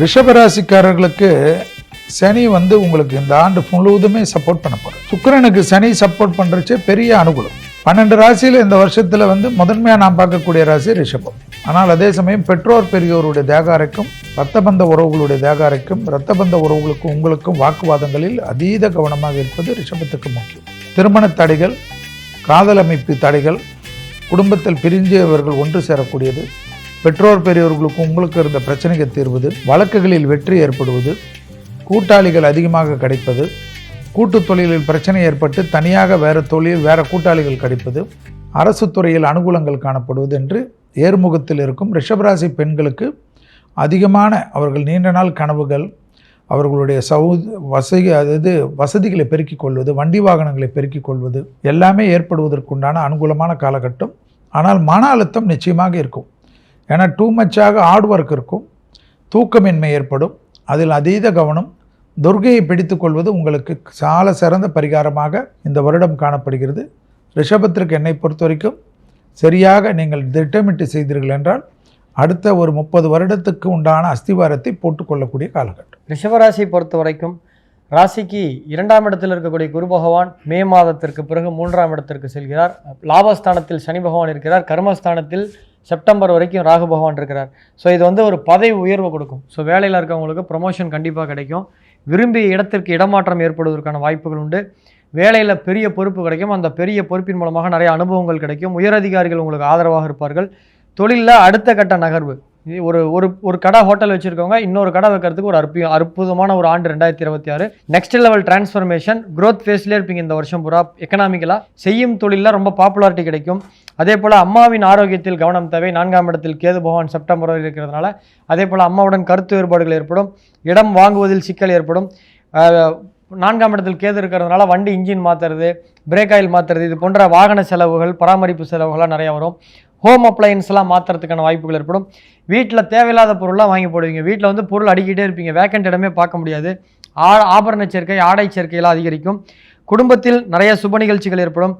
ரிஷபராசிக்காரர்களுக்கு சனி உங்களுக்கு இந்த ஆண்டு முழுவதுமே சப்போர்ட் பண்ண போகிறார். சுக்கிரனுக்கு சனி சப்போர்ட் பண்ணுறச்சு பெரிய அனுகூலம். 12 ராசியில் இந்த வருஷத்தில் முதன்மையாக நாம் பார்க்கக்கூடிய ராசி ரிஷபம். ஆனால் அதே சமயம் பெற்றோர் பெரியோருடைய தேகாரைக்கும் இரத்தபந்த உறவுகளுடைய தேகாரைக்கும் இரத்தபந்த உறவுகளுக்கும் உங்களுக்கும் வாக்குவாதங்களில் அதீத கவனமாக இருப்பது ரிஷபத்துக்கு முக்கியம். திருமண தடைகள், காதல் அமைப்பு தடைகள், குடும்பத்தில் பிரிஞ்சவர்கள் ஒன்று சேரக்கூடியது, பெற்றோர் பெரியோர்களுக்கும் உங்களுக்கு இருந்த பிரச்சனைகள் தீர்வது, வழக்குகளில் வெற்றி ஏற்படுவது, கூட்டாளிகள் அதிகமாக கிடைப்பது, கூட்டு தொழிலில் பிரச்சனை ஏற்பட்டு தனியாக வேறு தொழில் வேறு கூட்டாளிகள் கிடைப்பது, அரசு துறையில் அனுகூலங்கள் காணப்படுவது என்று ஏர்முகத்தில் இருக்கும் ரிஷபராசி பெண்களுக்கு அதிகமான அவர்கள் நீண்ட நாள் கனவுகள், அவர்களுடைய வசதிகளை பெருக்கிக் கொள்வது, வண்டி வாகனங்களை பெருக்கிக் கொள்வது எல்லாமே ஏற்படுவதற்குண்டான அனுகூலமான காலகட்டம். ஆனால் மன அழுத்தம் நிச்சயமாக இருக்கும். ஏன்னா டூ மச்சாக ஹார்ட் ஒர்க் இருக்கும், தூக்கமின்மை ஏற்படும், அதில் அதீத கவனம். துர்கையை பிடித்து கொள்வது உங்களுக்கு சால சிறந்த பரிகாரமாக இந்த வருடம் காணப்படுகிறது. ரிஷபத்திற்கு என்னை பொறுத்த வரைக்கும் சரியாக நீங்கள் திட்டமிட்டு செய்தீர்கள் என்றால் அடுத்த ஒரு 30 வருடத்துக்கு உண்டான அஸ்திவாரத்தை போட்டுக்கொள்ளக்கூடிய காலகட்டம். ரிஷபராசியை பொறுத்த வரைக்கும் ராசிக்கு 2ஆம் இடத்தில் இருக்கக்கூடிய குரு பகவான் மே மாதத்திற்கு பிறகு 3ஆம் இடத்திற்கு செல்கிறார். லாபஸ்தானத்தில் சனி பகவான் இருக்கிறார். கர்மஸ்தானத்தில் செப்டம்பர் வரைக்கும் ராகு பகவான் இருக்கிறார். ஸோ இது ஒரு பதவி உயர்வு கொடுக்கும். ஸோ வேலையில் இருக்கவங்களுக்கு ப்ரமோஷன் கண்டிப்பாக கிடைக்கும். விரும்பிய இடத்திற்கு இடமாற்றம் ஏற்படுவதற்கான வாய்ப்புகள் உண்டு. வேலையில் பெரிய பொறுப்பு கிடைக்கும். அந்த பெரிய பொறுப்பின் மூலமாக நிறைய அனுபவங்கள் கிடைக்கும். உயரதிகாரிகள் உங்களுக்கு ஆதரவாக இருப்பார்கள். தொழிலில் அடுத்த கட்ட நகர்வு, ஒரு ஒரு ஒரு கடை ஹோட்டல் வச்சுருக்கவங்க இன்னொரு கடை வைக்கிறதுக்கு ஒரு அற்புதமான ஒரு ஆண்டு 2026. நெக்ஸ்ட் லெவல் டிரான்ஸ்ஃபர்மேஷன், க்ரோத் ஃபேஸ்லேயே இருப்பீங்க இந்த வருஷம் பூரா. எக்கனாமிக்கலாக செய்யும் தொழிலில் ரொம்ப பாப்புலாரிட்டி கிடைக்கும். அதே போல் அம்மாவின் ஆரோக்கியத்தில் கவனம் தேவை. 4ஆம் இடத்தில் கேது பகவான் செப்டம்பர் வரை இருக்கிறதுனால அதே போல் அம்மாவுடன் கருத்து வேறுபாடுகள் ஏற்படும். இடம் வாங்குவதில் சிக்கல் ஏற்படும். 4ஆம் இடத்தில் கேது இருக்கிறதுனால வண்டி இன்ஜின் மாற்றுறது, பிரேக் ஆயில் மாற்றுறது, இது போன்ற வாகன செலவுகள், பராமரிப்பு செலவுகள்லாம் நிறையா வரும். ஹோம் அப்ளையன்ஸ்லாம் மாற்றுறதுக்கான வாய்ப்புகள் ஏற்படும். வீட்டில் தேவையில்லாத பொருள்லாம் வாங்கி போடுவீங்க. வீட்டில் பொருள் அடிக்கிட்டே இருப்பீங்க. வேக்கண்ட் இடமே பார்க்க முடியாது. ஆபரண சேர்க்கை, ஆடை சேர்க்கையெல்லாம் அதிகரிக்கும். குடும்பத்தில் நிறைய சுப நிகழ்ச்சிகள் ஏற்படும்.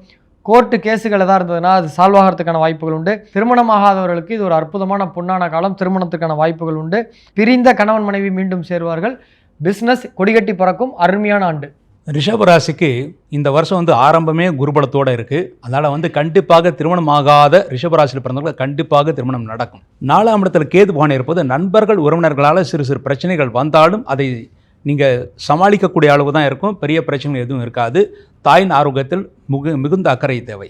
கோர்ட்டு கேஸுகள் எதாவது இருந்ததுன்னா அது சால்வ் ஆகிறதுக்கான வாய்ப்புகள் உண்டு. திருமணமாகாதவர்களுக்கு இது ஒரு அற்புதமான பொன்னான காலம். திருமணத்துக்கான வாய்ப்புகள் உண்டு. பிரிந்த கணவன் மனைவி மீண்டும் சேருவார்கள். பிஸ்னஸ் கொடிகட்டி பறக்கும். அருமையான ஆண்டு. ரிஷபராசிக்கு இந்த வருஷம் ஆரம்பமே குருபலத்தோடு இருக்குது. அதனால் கண்டிப்பாக திருமணம் ஆகாத ரிஷபராசியில் பிறந்தவர்கள் கண்டிப்பாக திருமணம் நடக்கும். 4ஆம் இடத்துல கேது பகவான் இருப்பது நண்பர்கள் உறவினர்களால் சிறு சிறு பிரச்சனைகள் வந்தாலும் அதை நீங்கள் சமாளிக்கக்கூடிய அளவு தான் இருக்கும். பெரிய பிரச்சனைகள் எதுவும் இருக்காது. தாயின் ஆரோக்கியத்தில் மிகுந்த அக்கறை தேவை.